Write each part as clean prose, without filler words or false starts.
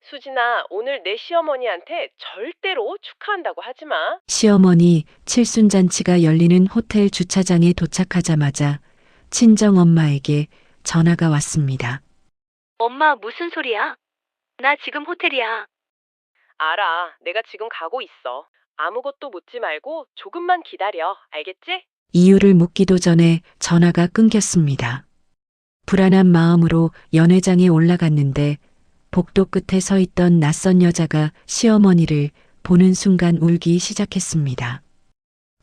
수진아, 오늘 내 시어머니한테 절대로 축하한다고 하지 마. 시어머니 칠순잔치가 열리는 호텔 주차장에 도착하자마자 친정엄마에게 전화가 왔습니다. 엄마, 무슨 소리야? 나 지금 호텔이야. 알아. 내가 지금 가고 있어. 아무것도 묻지 말고 조금만 기다려. 알겠지? 이유를 묻기도 전에 전화가 끊겼습니다. 불안한 마음으로 연회장에 올라갔는데 복도 끝에 서 있던 낯선 여자가 시어머니를 보는 순간 울기 시작했습니다.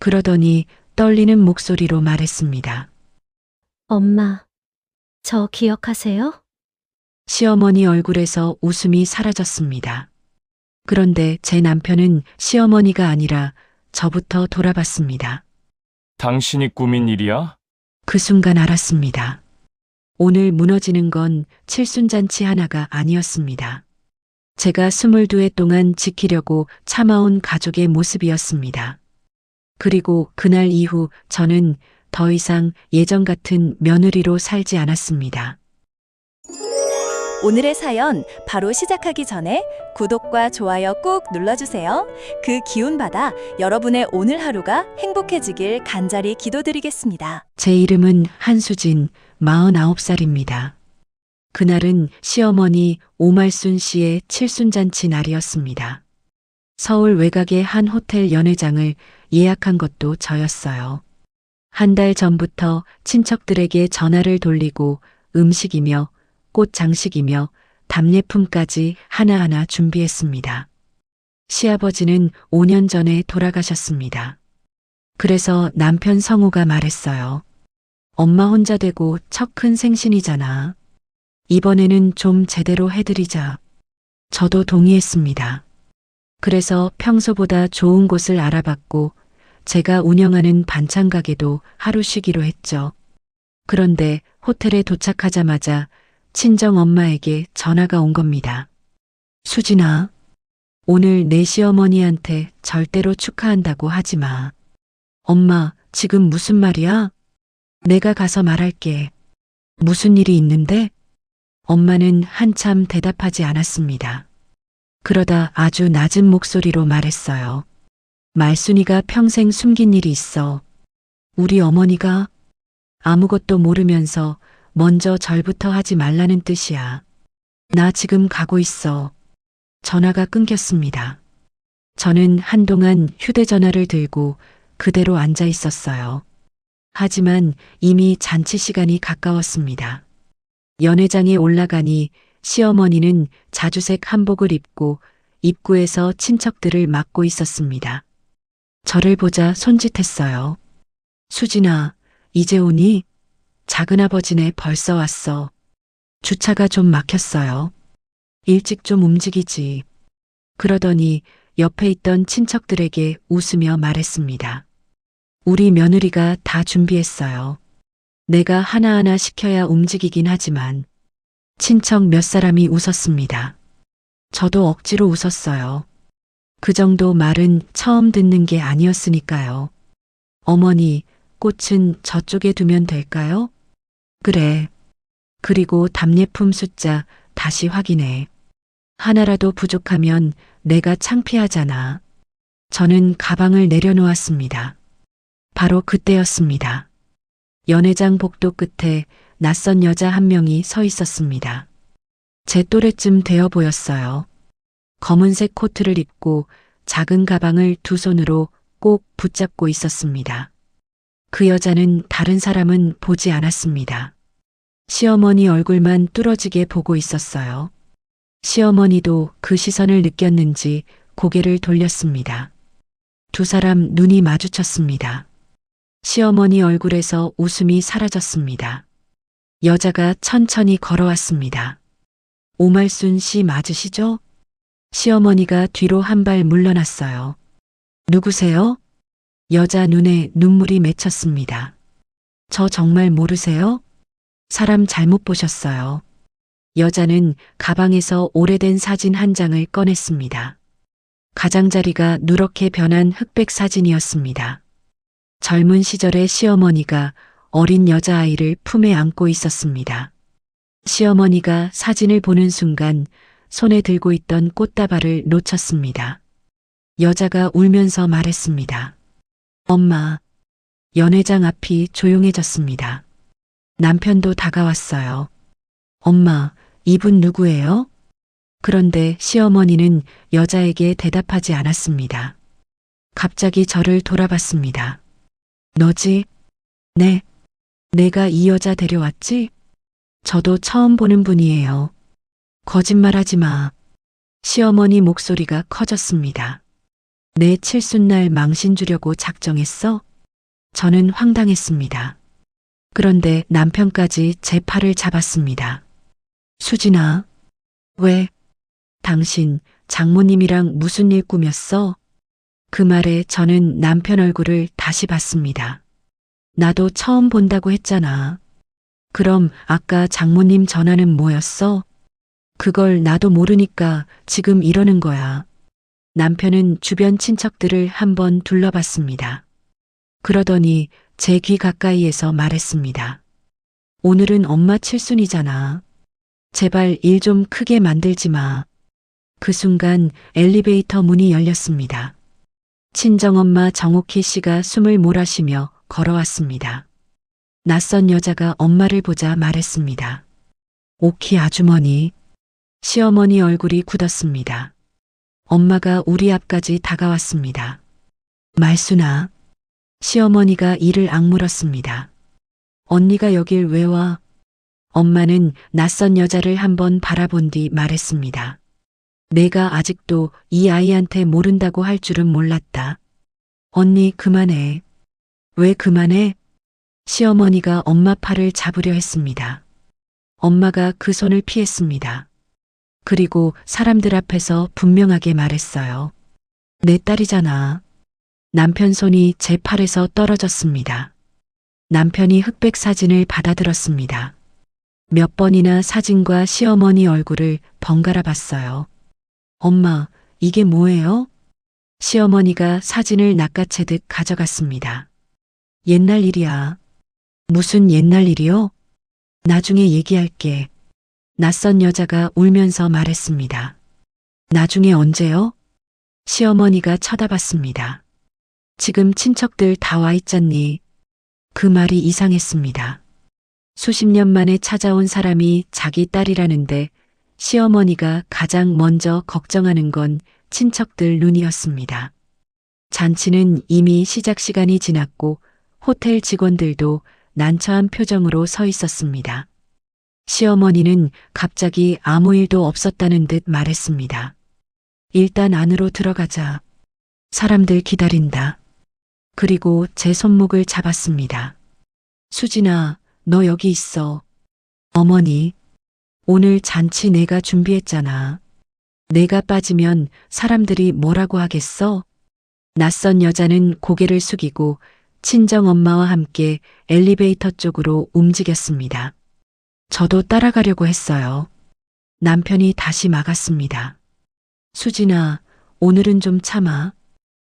그러더니 떨리는 목소리로 말했습니다. 엄마, 저 기억하세요? 시어머니 얼굴에서 웃음이 사라졌습니다. 그런데 제 남편은 시어머니가 아니라 저부터 돌아봤습니다. 당신이 꾸민 일이야? 그 순간 알았습니다. 오늘 무너지는 건 칠순잔치 하나가 아니었습니다. 제가 22해 동안 지키려고 참아온 가족의 모습이었습니다. 그리고 그날 이후 저는 더 이상 예전 같은 며느리로 살지 않았습니다. 오늘의 사연 바로 시작하기 전에 구독과 좋아요 꾹 눌러주세요. 그 기운 받아 여러분의 오늘 하루가 행복해지길 간절히 기도드리겠습니다. 제 이름은 한수진, 49살입니다. 그날은 시어머니 오말순 씨의 칠순잔치 날이었습니다. 서울 외곽의 한 호텔 연회장을 예약한 것도 저였어요. 한 달 전부터 친척들에게 전화를 돌리고 음식이며 꽃 장식이며 답례품까지 하나하나 준비했습니다. 시아버지는 5년 전에 돌아가셨습니다. 그래서 남편 성우가 말했어요. 엄마 혼자 되고 첫 큰 생신이잖아. 이번에는 좀 제대로 해드리자. 저도 동의했습니다. 그래서 평소보다 좋은 곳을 알아봤고 제가 운영하는 반찬 가게도 하루 쉬기로 했죠. 그런데 호텔에 도착하자마자 친정 엄마에게 전화가 온 겁니다. 수진아, 오늘 내 시어머니한테 절대로 축하한다고 하지 마. 엄마, 지금 무슨 말이야? 내가 가서 말할게. 무슨 일이 있는데? 엄마는 한참 대답하지 않았습니다. 그러다 아주 낮은 목소리로 말했어요. 말순이가 평생 숨긴 일이 있어. 우리 어머니가 아무것도 모르면서 먼저 절부터 하지 말라는 뜻이야. 나 지금 가고 있어. 전화가 끊겼습니다. 저는 한동안 휴대전화를 들고 그대로 앉아 있었어요. 하지만 이미 잔치 시간이 가까웠습니다. 연회장에 올라가니 시어머니는 자주색 한복을 입고 입구에서 친척들을 맞고 있었습니다. 저를 보자 손짓했어요. 수진아, 이제 오니? 작은아버지네 벌써 왔어. 주차가 좀 막혔어요. 일찍 좀 움직이지. 그러더니 옆에 있던 친척들에게 웃으며 말했습니다. 우리 며느리가 다 준비했어요. 내가 하나하나 시켜야 움직이긴 하지만 친척 몇 사람이 웃었습니다. 저도 억지로 웃었어요. 그 정도 말은 처음 듣는 게 아니었으니까요. 어머니, 꽃은 저쪽에 두면 될까요? 그래. 그리고 답례품 숫자 다시 확인해. 하나라도 부족하면 내가 창피하잖아. 저는 가방을 내려놓았습니다. 바로 그때였습니다. 연회장 복도 끝에 낯선 여자 한 명이 서 있었습니다. 제 또래쯤 되어 보였어요. 검은색 코트를 입고 작은 가방을 두 손으로 꼭 붙잡고 있었습니다. 그 여자는 다른 사람은 보지 않았습니다. 시어머니 얼굴만 뚫어지게 보고 있었어요. 시어머니도 그 시선을 느꼈는지 고개를 돌렸습니다. 두 사람 눈이 마주쳤습니다. 시어머니 얼굴에서 웃음이 사라졌습니다. 여자가 천천히 걸어왔습니다. 오말순 씨 맞으시죠? 시어머니가 뒤로 한 발 물러났어요. 누구세요? 여자 눈에 눈물이 맺혔습니다. 저 정말 모르세요? 사람 잘못 보셨어요. 여자는 가방에서 오래된 사진 한 장을 꺼냈습니다. 가장자리가 누렇게 변한 흑백 사진이었습니다. 젊은 시절의 시어머니가 어린 여자아이를 품에 안고 있었습니다. 시어머니가 사진을 보는 순간 손에 들고 있던 꽃다발을 놓쳤습니다. 여자가 울면서 말했습니다. 엄마, 연회장 앞이 조용해졌습니다. 남편도 다가왔어요. 엄마, 이분 누구예요? 그런데 시어머니는 여자에게 대답하지 않았습니다. 갑자기 저를 돌아봤습니다. 너지? 네. 내가 이 여자 데려왔지? 저도 처음 보는 분이에요. 거짓말하지 마. 시어머니 목소리가 커졌습니다. 내 칠순날 망신 주려고 작정했어? 저는 황당했습니다. 그런데 남편까지 제 팔을 잡았습니다. 수진아, 왜? 당신 장모님이랑 무슨 일 꾸몄어? 그 말에 저는 남편 얼굴을 다시 봤습니다. 나도 처음 본다고 했잖아. 그럼 아까 장모님 전화는 뭐였어? 그걸 나도 모르니까 지금 이러는 거야. 남편은 주변 친척들을 한번 둘러봤습니다. 그러더니 제 귀 가까이에서 말했습니다. 오늘은 엄마 칠순이잖아. 제발 일 좀 크게 만들지 마. 그 순간 엘리베이터 문이 열렸습니다. 친정엄마 정옥희 씨가 숨을 몰아쉬며 걸어왔습니다. 낯선 여자가 엄마를 보자 말했습니다. 옥희 아주머니. 시어머니 얼굴이 굳었습니다. 엄마가 우리 앞까지 다가왔습니다. 말순아. 시어머니가 이를 악물었습니다. 언니가 여길 왜 와? 엄마는 낯선 여자를 한번 바라본 뒤 말했습니다. 내가 아직도 이 아이한테 모른다고 할 줄은 몰랐다. 언니 그만해. 왜 그만해? 시어머니가 엄마 팔을 잡으려 했습니다. 엄마가 그 손을 피했습니다. 그리고 사람들 앞에서 분명하게 말했어요. 내 딸이잖아. 남편 손이 제 팔에서 떨어졌습니다. 남편이 흑백 사진을 받아들었습니다. 몇 번이나 사진과 시어머니 얼굴을 번갈아 봤어요. 엄마, 이게 뭐예요? 시어머니가 사진을 낚아채듯 가져갔습니다. 옛날 일이야. 무슨 옛날 일이요? 나중에 얘기할게. 낯선 여자가 울면서 말했습니다. 나중에 언제요? 시어머니가 쳐다봤습니다. 지금 친척들 다 와 있잖니. 그 말이 이상했습니다. 수십 년 만에 찾아온 사람이 자기 딸이라는데 시어머니가 가장 먼저 걱정하는 건 친척들 눈이었습니다. 잔치는 이미 시작 시간이 지났고 호텔 직원들도 난처한 표정으로 서 있었습니다. 시어머니는 갑자기 아무 일도 없었다는 듯 말했습니다. 일단 안으로 들어가자. 사람들 기다린다. 그리고 제 손목을 잡았습니다. 수진아, 너 여기 있어. 어머니, 오늘 잔치 내가 준비했잖아. 내가 빠지면 사람들이 뭐라고 하겠어? 낯선 여자는 고개를 숙이고 친정엄마와 함께 엘리베이터 쪽으로 움직였습니다. 저도 따라가려고 했어요. 남편이 다시 막았습니다. 수진아, 오늘은 좀 참아.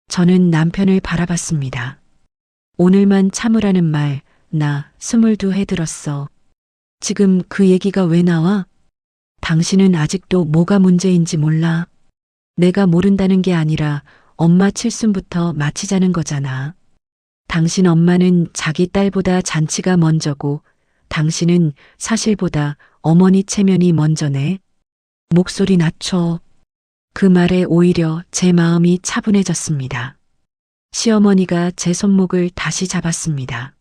저는 남편을 바라봤습니다. 오늘만 참으라는 말, 나 22해 들었어. 지금 그 얘기가 왜 나와? 당신은 아직도 뭐가 문제인지 몰라. 내가 모른다는 게 아니라 엄마 칠순부터 마치자는 거잖아. 당신 엄마는 자기 딸보다 잔치가 먼저고 당신은 사실보다 어머니 체면이 먼저네. 목소리 낮춰. 그 말에 오히려 제 마음이 차분해졌습니다. 시어머니가 제 손목을 다시 잡았습니다.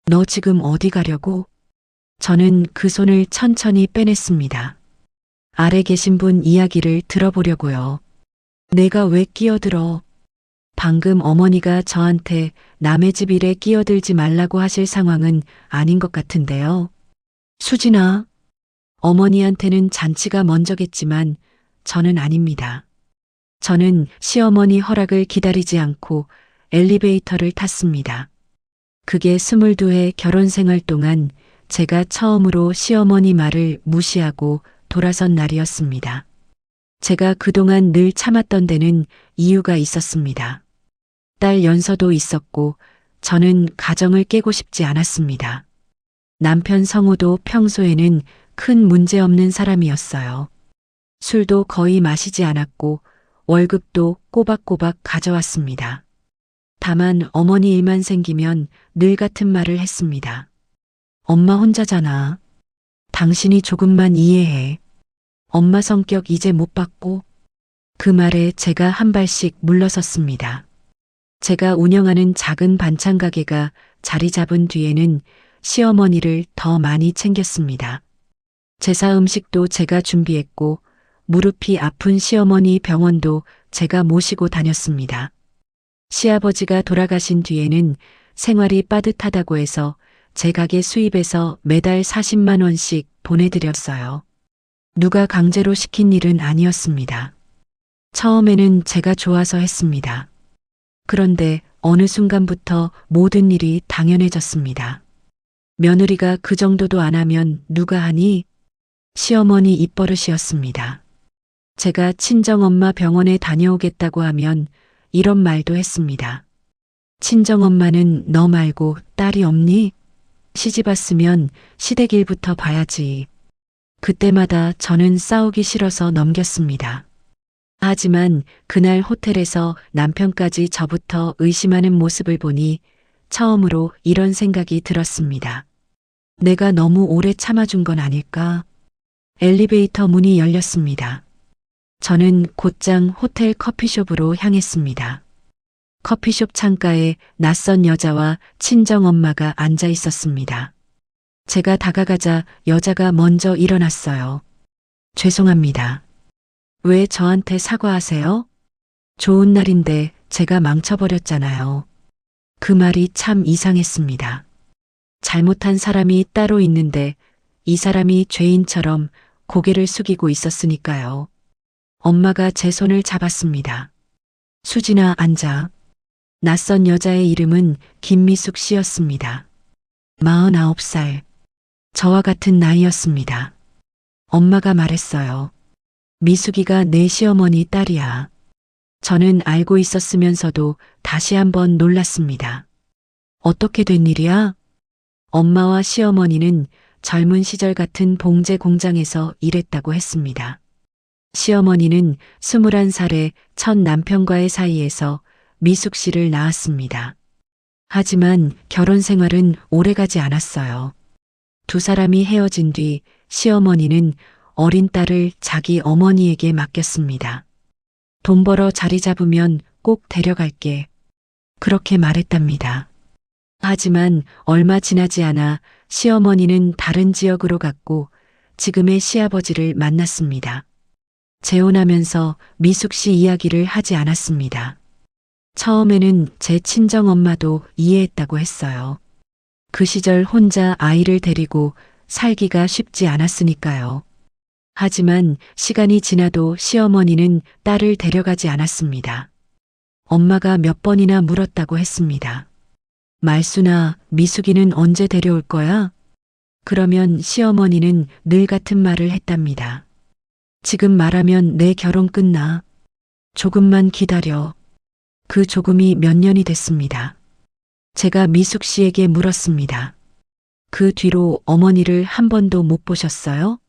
너 지금 어디 가려고? 저는 그 손을 천천히 빼냈습니다. 아래 계신 분 이야기를 들어보려고요. 내가 왜 끼어들어? 방금 어머니가 저한테 남의 집 일에 끼어들지 말라고 하실 상황은 아닌 것 같은데요. 수진아, 어머니한테는 잔치가 먼저겠지만 저는 아닙니다. 저는 시어머니 허락을 기다리지 않고 엘리베이터를 탔습니다. 그게 22회 결혼 생활 동안 제가 처음으로 시어머니 말을 무시하고 돌아선 날이었습니다. 제가 그동안 늘 참았던 데는 이유가 있었습니다. 딸 연서도 있었고 저는 가정을 깨고 싶지 않았습니다. 남편 성우도 평소에는 큰 문제 없는 사람이었어요. 술도 거의 마시지 않았고 월급도 꼬박꼬박 가져왔습니다. 다만 어머니 일만 생기면 늘 같은 말을 했습니다. 엄마 혼자잖아. 당신이 조금만 이해해. 엄마 성격 이제 못 받고. 그 말에 제가 한 발씩 물러섰습니다. 제가 운영하는 작은 반찬 가게가 자리 잡은 뒤에는 시어머니를 더 많이 챙겼습니다. 제사 음식도 제가 준비했고 무릎이 아픈 시어머니 병원도 제가 모시고 다녔습니다. 시아버지가 돌아가신 뒤에는 생활이 빠듯하다고 해서 제 가게 수입에서 매달 40만 원씩 보내드렸어요. 누가 강제로 시킨 일은 아니었습니다. 처음에는 제가 좋아서 했습니다. 그런데 어느 순간부터 모든 일이 당연해졌습니다. 며느리가 그 정도도 안 하면 누가 하니? 시어머니 입버릇이었습니다. 제가 친정엄마 병원에 다녀오겠다고 하면 이런 말도 했습니다. 친정엄마는 너 말고 딸이 없니? 시집 왔으면 시댁 일부터 봐야지. 그때마다 저는 싸우기 싫어서 넘겼습니다. 하지만 그날 호텔에서 남편까지 저부터 의심하는 모습을 보니 처음으로 이런 생각이 들었습니다. 내가 너무 오래 참아준 건 아닐까? 엘리베이터 문이 열렸습니다. 저는 곧장 호텔 커피숍으로 향했습니다. 커피숍 창가에 낯선 여자와 친정엄마가 앉아 있었습니다. 제가 다가가자 여자가 먼저 일어났어요. 죄송합니다. 왜 저한테 사과하세요? 좋은 날인데 제가 망쳐버렸잖아요. 그 말이 참 이상했습니다. 잘못한 사람이 따로 있는데 이 사람이 죄인처럼 고개를 숙이고 있었으니까요. 엄마가 제 손을 잡았습니다. 수진아, 앉아. 낯선 여자의 이름은 김미숙 씨였습니다. 49살. 저와 같은 나이였습니다. 엄마가 말했어요. 미숙이가 내 시어머니 딸이야. 저는 알고 있었으면서도 다시 한번 놀랐습니다. 어떻게 된 일이야? 엄마와 시어머니는 젊은 시절 같은 봉제 공장에서 일했다고 했습니다. 시어머니는 21살에 첫 남편과의 사이에서 미숙 씨를 낳았습니다. 하지만 결혼 생활은 오래가지 않았어요. 두 사람이 헤어진 뒤 시어머니는 어린 딸을 자기 어머니에게 맡겼습니다. 돈 벌어 자리 잡으면 꼭 데려갈게. 그렇게 말했답니다. 하지만 얼마 지나지 않아 시어머니는 다른 지역으로 갔고 지금의 시아버지를 만났습니다. 재혼하면서 미숙 씨 이야기를 하지 않았습니다. 처음에는 제 친정엄마도 이해했다고 했어요. 그 시절 혼자 아이를 데리고 살기가 쉽지 않았으니까요. 하지만 시간이 지나도 시어머니는 딸을 데려가지 않았습니다. 엄마가 몇 번이나 물었다고 했습니다. 말순아, 미숙이는 언제 데려올 거야? 그러면 시어머니는 늘 같은 말을 했답니다. 지금 말하면 내 결혼 끝나. 조금만 기다려. 그 조금이 몇 년이 됐습니다. 제가 미숙 씨에게 물었습니다. 그 뒤로 어머니를 한 번도 못 보셨어요?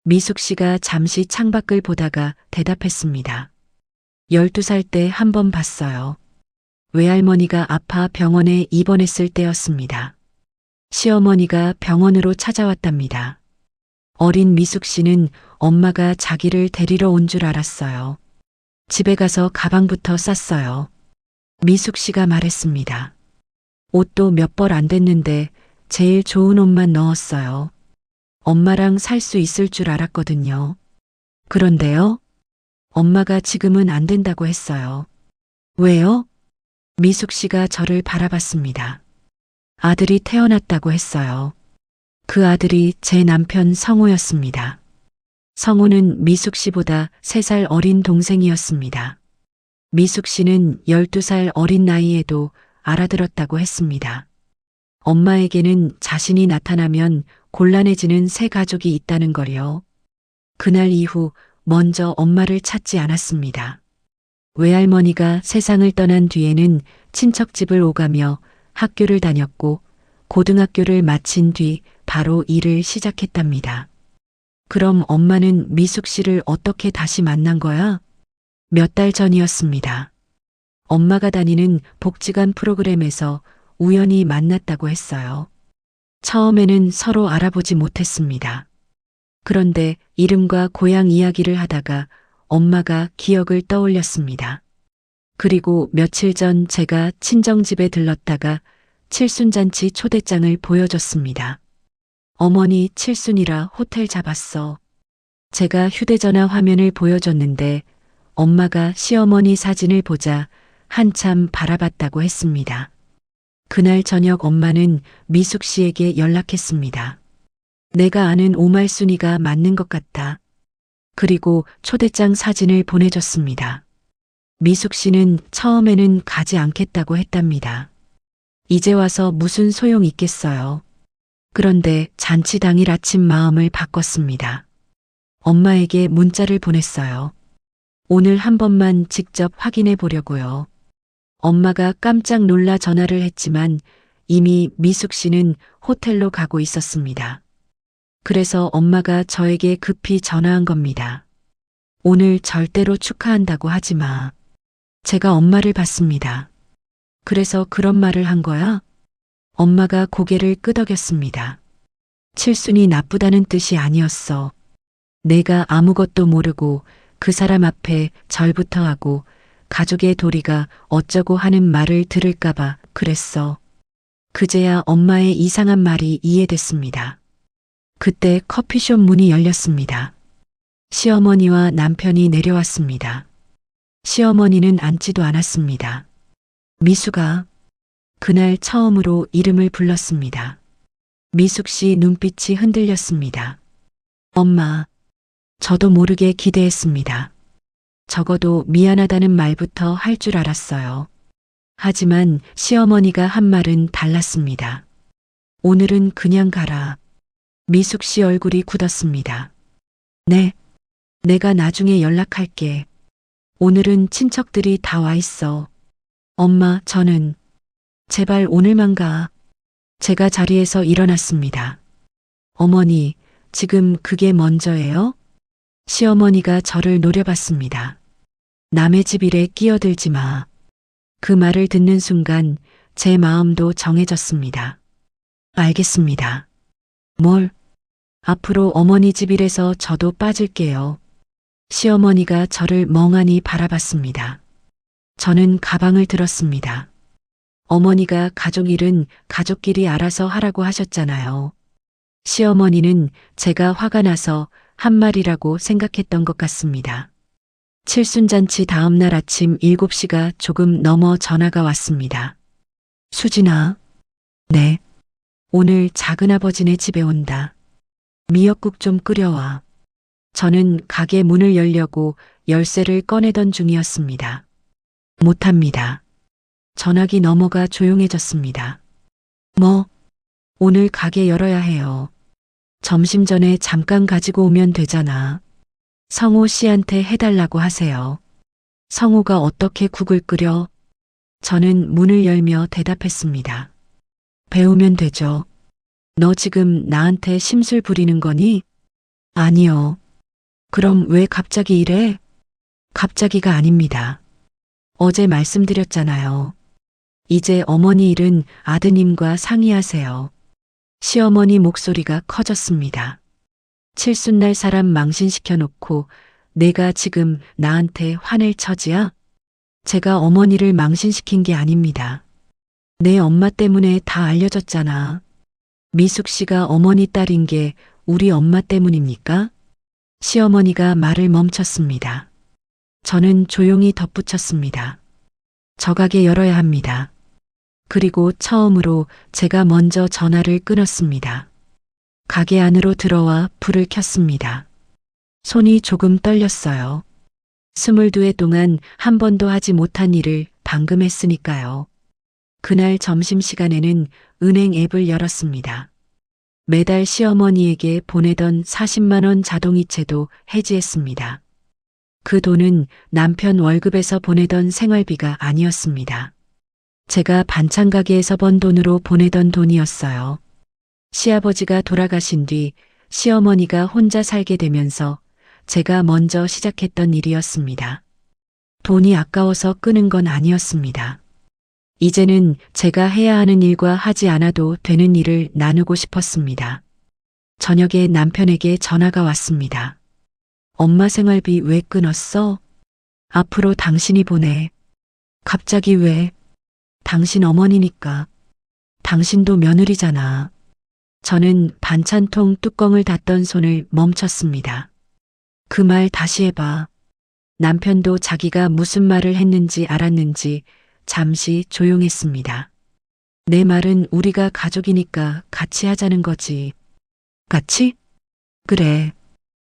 미숙 씨가 잠시 창밖을 보다가 대답했습니다. 12살 때 한 번 봤어요. 외할머니가 아파 병원에 입원했을 때였습니다. 시어머니가 병원으로 찾아왔답니다. 어린 미숙 씨는 엄마가 자기를 데리러 온 줄 알았어요. 집에 가서 가방부터 쌌어요. 미숙 씨가 말했습니다. 옷도 몇 벌 안 됐는데 제일 좋은 옷만 넣었어요. 엄마랑 살 수 있을 줄 알았거든요. 그런데요? 엄마가 지금은 안 된다고 했어요. 왜요? 미숙 씨가 저를 바라봤습니다. 아들이 태어났다고 했어요. 그 아들이 제 남편 성우였습니다. 성우는 미숙 씨보다 3살 어린 동생이었습니다. 미숙 씨는 12살 어린 나이에도 알아들었다고 했습니다. 엄마에게는 자신이 나타나면 곤란해지는 새 가족이 있다는 걸요. 그날 이후 먼저 엄마를 찾지 않았습니다. 외할머니가 세상을 떠난 뒤에는 친척집을 오가며 학교를 다녔고 고등학교를 마친 뒤 바로 일을 시작했답니다. 그럼 엄마는 미숙 씨를 어떻게 다시 만난 거야? 몇 달 전이었습니다. 엄마가 다니는 복지관 프로그램에서 우연히 만났다고 했어요. 처음에는 서로 알아보지 못했습니다. 그런데 이름과 고향 이야기를 하다가 엄마가 기억을 떠올렸습니다. 그리고 며칠 전 제가 친정집에 들렀다가 칠순잔치 초대장을 보여줬습니다. 어머니 칠순이라 호텔 잡았어. 제가 휴대전화 화면을 보여줬는데 엄마가 시어머니 사진을 보자 한참 바라봤다고 했습니다. 그날 저녁 엄마는 미숙 씨에게 연락했습니다. 내가 아는 오말순이가 맞는 것 같다. 그리고 초대장 사진을 보내줬습니다. 미숙 씨는 처음에는 가지 않겠다고 했답니다. 이제 와서 무슨 소용 있겠어요. 그런데 잔치 당일 아침 마음을 바꿨습니다. 엄마에게 문자를 보냈어요. 오늘 한 번만 직접 확인해 보려고요. 엄마가 깜짝 놀라 전화를 했지만 이미 미숙 씨는 호텔로 가고 있었습니다. 그래서 엄마가 저에게 급히 전화한 겁니다. 오늘 절대로 축하한다고 하지 마. 제가 엄마를 봤습니다. 그래서 그런 말을 한 거야? 엄마가 고개를 끄덕였습니다. 칠순이 나쁘다는 뜻이 아니었어. 내가 아무것도 모르고 그 사람 앞에 절부터 하고 가족의 도리가 어쩌고 하는 말을 들을까봐 그랬어. 그제야 엄마의 이상한 말이 이해됐습니다. 그때 커피숍 문이 열렸습니다. 시어머니와 남편이 내려왔습니다. 시어머니는 앉지도 않았습니다. 미숙아. 그날 처음으로 이름을 불렀습니다. 미숙 씨 눈빛이 흔들렸습니다. 엄마. 저도 모르게 기대했습니다. 적어도 미안하다는 말부터 할 줄 알았어요. 하지만 시어머니가 한 말은 달랐습니다. 오늘은 그냥 가라. 미숙 씨 얼굴이 굳었습니다. 네. 내가 나중에 연락할게. 오늘은 친척들이 다 와 있어. 엄마, 저는 제발 오늘만 가. 제가 자리에서 일어났습니다. 어머니, 지금 그게 먼저예요? 시어머니가 저를 노려봤습니다. 남의 집 일에 끼어들지 마. 그 말을 듣는 순간 제 마음도 정해졌습니다. 알겠습니다. 뭘? 앞으로 어머니 집 일에서 저도 빠질게요. 시어머니가 저를 멍하니 바라봤습니다. 저는 가방을 들었습니다. 어머니가 가족 일은 가족끼리 알아서 하라고 하셨잖아요. 시어머니는 제가 화가 나서 한 말이라고 생각했던 것 같습니다. 칠순잔치 다음 날 아침 7시가 조금 넘어 전화가 왔습니다. 수진아. 네. 오늘 작은아버지네 집에 온다. 미역국 좀 끓여와. 저는 가게 문을 열려고 열쇠를 꺼내던 중이었습니다. 못합니다. 전화기 넘어가 조용해졌습니다. 뭐? 오늘 가게 열어야 해요. 점심 전에 잠깐 가지고 오면 되잖아. 성호 씨한테 해달라고 하세요. 성호가 어떻게 국을 끓여? 저는 문을 열며 대답했습니다. 배우면 되죠. 너 지금 나한테 심술 부리는 거니? 아니요. 그럼 왜 갑자기 이래? 갑자기가 아닙니다. 어제 말씀드렸잖아요. 이제 어머니 일은 아드님과 상의하세요. 시어머니 목소리가 커졌습니다. 칠순날 사람 망신시켜 놓고 내가 지금 나한테 화낼 처지야? 제가 어머니를 망신시킨 게 아닙니다. 내 엄마 때문에 다 알려졌잖아. 미숙 씨가 어머니 딸인 게 우리 엄마 때문입니까? 시어머니가 말을 멈췄습니다. 저는 조용히 덧붙였습니다. 저 가게 열어야 합니다. 그리고 처음으로 제가 먼저 전화를 끊었습니다. 가게 안으로 들어와 불을 켰습니다. 손이 조금 떨렸어요. 22회 동안 한 번도 하지 못한 일을 방금 했으니까요. 그날 점심시간에는 은행 앱을 열었습니다. 매달 시어머니에게 보내던 40만 원 자동이체도 해지했습니다. 그 돈은 남편 월급에서 보내던 생활비가 아니었습니다. 제가 반찬 가게에서 번 돈으로 보내던 돈이었어요. 시아버지가 돌아가신 뒤 시어머니가 혼자 살게 되면서 제가 먼저 시작했던 일이었습니다. 돈이 아까워서 끄는 건 아니었습니다. 이제는 제가 해야 하는 일과 하지 않아도 되는 일을 나누고 싶었습니다. 저녁에 남편에게 전화가 왔습니다. 엄마 생활비 왜 끊었어? 앞으로 당신이 보내. 갑자기 왜? 당신 어머니니까. 당신도 며느리잖아. 저는 반찬통 뚜껑을 닫던 손을 멈췄습니다. 그 말 다시 해봐. 남편도 자기가 무슨 말을 했는지 알았는지 잠시 조용했습니다. 내 말은 우리가 가족이니까 같이 하자는 거지. 같이? 그래.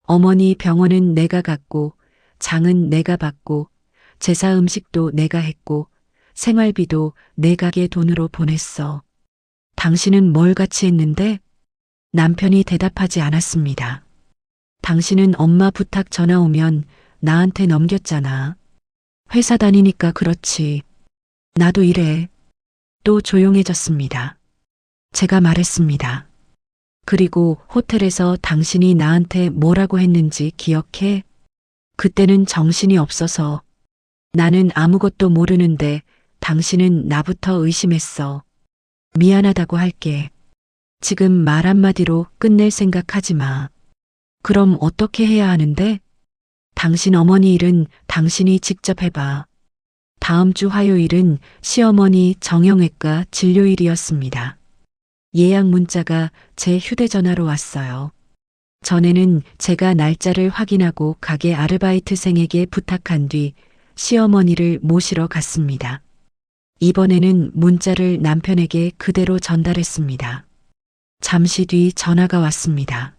어머니 병원은 내가 갔고, 장은 내가 받고, 제사 음식도 내가 했고, 생활비도 내 가게 돈으로 보냈어. 당신은 뭘 같이 했는데? 남편이 대답하지 않았습니다. 당신은 엄마 부탁 전화 오면 나한테 넘겼잖아. 회사 다니니까 그렇지. 나도 이래. 또 조용해졌습니다. 제가 말했습니다. 그리고 호텔에서 당신이 나한테 뭐라고 했는지 기억해? 그때는 정신이 없어서. 나는 아무것도 모르는데 당신은 나부터 의심했어. 미안하다고 할게. 지금 말 한마디로 끝낼 생각하지 마. 그럼 어떻게 해야 하는데? 당신 어머니 일은 당신이 직접 해봐. 다음 주 화요일은 시어머니 정형외과 진료일이었습니다. 예약 문자가 제 휴대전화로 왔어요. 전에는 제가 날짜를 확인하고 가게 아르바이트생에게 부탁한 뒤 시어머니를 모시러 갔습니다. 이번에는 문자를 남편에게 그대로 전달했습니다. 잠시 뒤 전화가 왔습니다.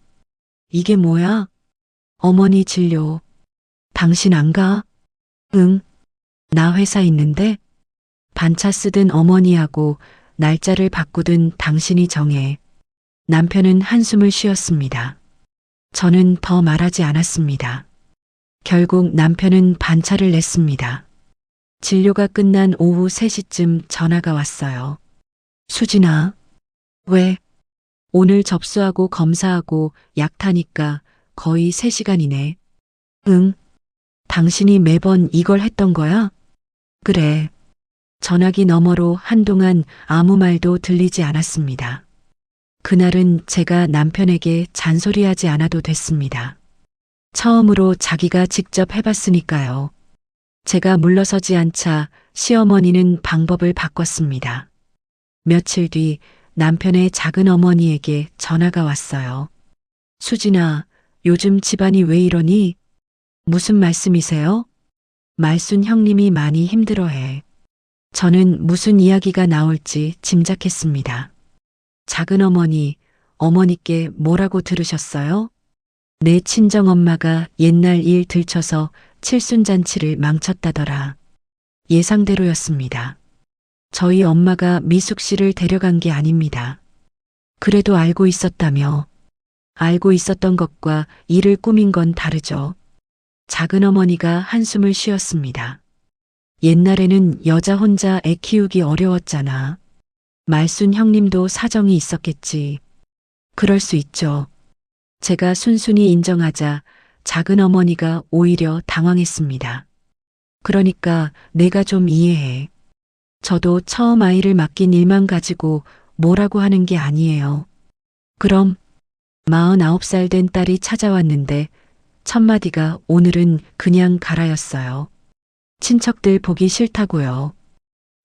이게 뭐야? 어머니 진료. 당신 안 가? 응. 나 회사 있는데? 반차 쓰든 어머니하고 날짜를 바꾸든 당신이 정해. 남편은 한숨을 쉬었습니다. 저는 더 말하지 않았습니다. 결국 남편은 반차를 냈습니다. 진료가 끝난 오후 3시쯤 전화가 왔어요. 수진아. 왜? 오늘 접수하고 검사하고 약 타니까 거의 3시간이네. 응. 당신이 매번 이걸 했던 거야? 그래. 전화기 너머로 한동안 아무 말도 들리지 않았습니다. 그날은 제가 남편에게 잔소리하지 않아도 됐습니다. 처음으로 자기가 직접 해봤으니까요. 제가 물러서지 않자 시어머니는 방법을 바꿨습니다. 며칠 뒤 남편의 작은 어머니에게 전화가 왔어요. 수진아, 요즘 집안이 왜 이러니? 무슨 말씀이세요? 말순 형님이 많이 힘들어해. 저는 무슨 이야기가 나올지 짐작했습니다. 작은 어머니, 어머니께 뭐라고 들으셨어요? 내 친정엄마가 옛날 일 들춰서 칠순잔치를 망쳤다더라. 예상대로였습니다. 저희 엄마가 미숙 씨를 데려간 게 아닙니다. 그래도 알고 있었다며. 알고 있었던 것과 일을 꾸민 건 다르죠. 작은 어머니가 한숨을 쉬었습니다. 옛날에는 여자 혼자 애 키우기 어려웠잖아. 말순 형님도 사정이 있었겠지. 그럴 수 있죠. 제가 순순히 인정하자 작은 어머니가 오히려 당황했습니다. 그러니까 내가 좀 이해해. 저도 처음 아이를 맡긴 일만 가지고 뭐라고 하는 게 아니에요. 그럼 49살 된 딸이 찾아왔는데 첫마디가 오늘은 그냥 가라였어요. 친척들 보기 싫다고요.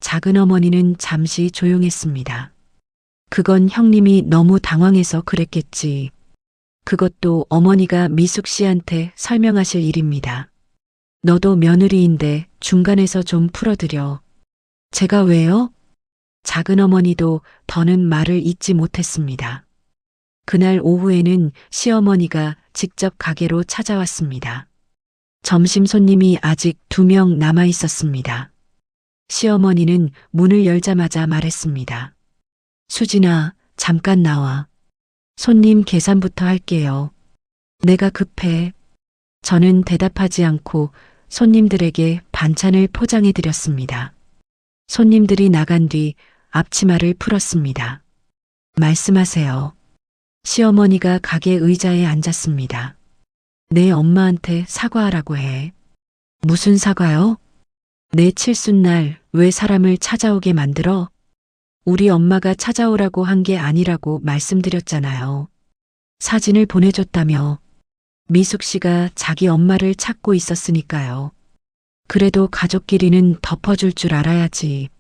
작은 어머니는 잠시 조용했습니다. 그건 형님이 너무 당황해서 그랬겠지. 그것도 어머니가 미숙 씨한테 설명하실 일입니다. 너도 며느리인데 중간에서 좀 풀어드려. 제가 왜요? 작은 어머니도 더는 말을 잇지 못했습니다. 그날 오후에는 시어머니가 직접 가게로 찾아왔습니다. 점심 손님이 아직 2명 남아 있었습니다. 시어머니는 문을 열자마자 말했습니다. 수진아, 잠깐 나와. 손님 계산부터 할게요. 내가 급해. 저는 대답하지 않고 손님들에게 반찬을 포장해 드렸습니다. 손님들이 나간 뒤 앞치마를 풀었습니다. 말씀하세요. 시어머니가 가게 의자에 앉았습니다. 내 엄마한테 사과하라고 해. 무슨 사과요? 내 칠순날 왜 사람을 찾아오게 만들어? 우리 엄마가 찾아오라고 한 게 아니라고 말씀드렸잖아요. 사진을 보내줬다며. 미숙 씨가 자기 엄마를 찾고 있었으니까요. 그래도 가족끼리는 덮어줄 줄 알아야지.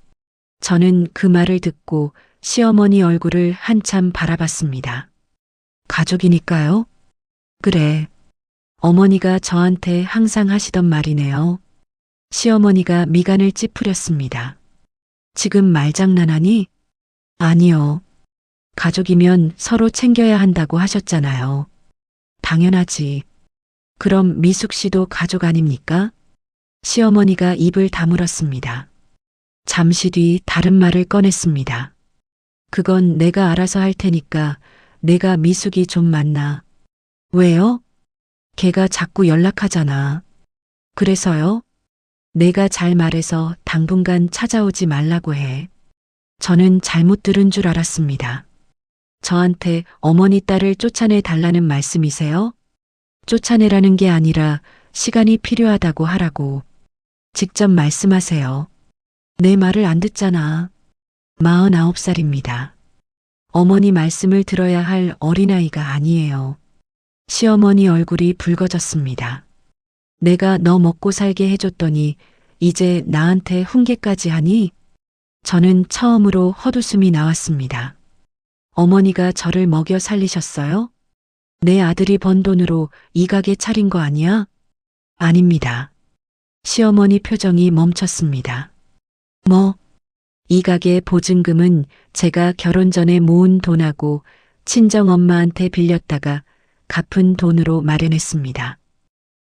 저는 그 말을 듣고 시어머니 얼굴을 한참 바라봤습니다. 가족이니까요? 그래. 어머니가 저한테 항상 하시던 말이네요. 시어머니가 미간을 찌푸렸습니다. 지금 말장난하니? 아니요. 가족이면 서로 챙겨야 한다고 하셨잖아요. 당연하지. 그럼 미숙 씨도 가족 아닙니까? 시어머니가 입을 다물었습니다. 잠시 뒤 다른 말을 꺼냈습니다. 그건 내가 알아서 할 테니까 내가 미숙이 좀 만나. 왜요? 걔가 자꾸 연락하잖아. 그래서요? 내가 잘 말해서 당분간 찾아오지 말라고 해. 저는 잘못 들은 줄 알았습니다. 저한테 어머니 딸을 쫓아내 달라는 말씀이세요? 쫓아내라는 게 아니라 시간이 필요하다고 하라고. 직접 말씀하세요. 내 말을 안 듣잖아. 49살입니다. 어머니 말씀을 들어야 할 어린아이가 아니에요. 시어머니 얼굴이 붉어졌습니다. 내가 너 먹고 살게 해줬더니 이제 나한테 훈계까지 하니? 저는 처음으로 헛웃음이 나왔습니다. 어머니가 저를 먹여 살리셨어요? 내 아들이 번 돈으로 이 가게 차린 거 아니야? 아닙니다. 시어머니 표정이 멈췄습니다. 뭐? 이 가게 보증금은 제가 결혼 전에 모은 돈하고 친정엄마한테 빌렸다가 갚은 돈으로 마련했습니다.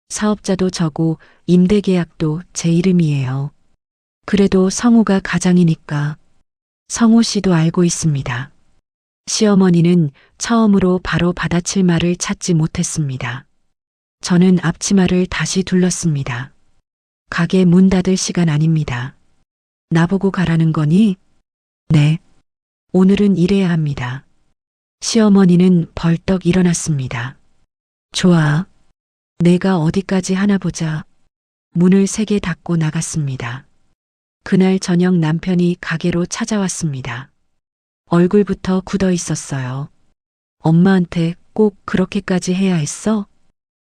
사업자도 저고 임대계약도 제 이름이에요. 그래도 성우가 가장이니까. 성우 씨도 알고 있습니다. 시어머니는 처음으로 바로 받아칠 말을 찾지 못했습니다. 저는 앞치마를 다시 둘렀습니다. 가게 문 닫을 시간 아닙니다. 나보고 가라는 거니? 네. 오늘은 일해야 합니다. 시어머니는 벌떡 일어났습니다. 좋아. 내가 어디까지 하나 보자. 문을 세게 닫고 나갔습니다. 그날 저녁 남편이 가게로 찾아왔습니다. 얼굴부터 굳어 있었어요. 엄마한테 꼭 그렇게까지 해야 했어?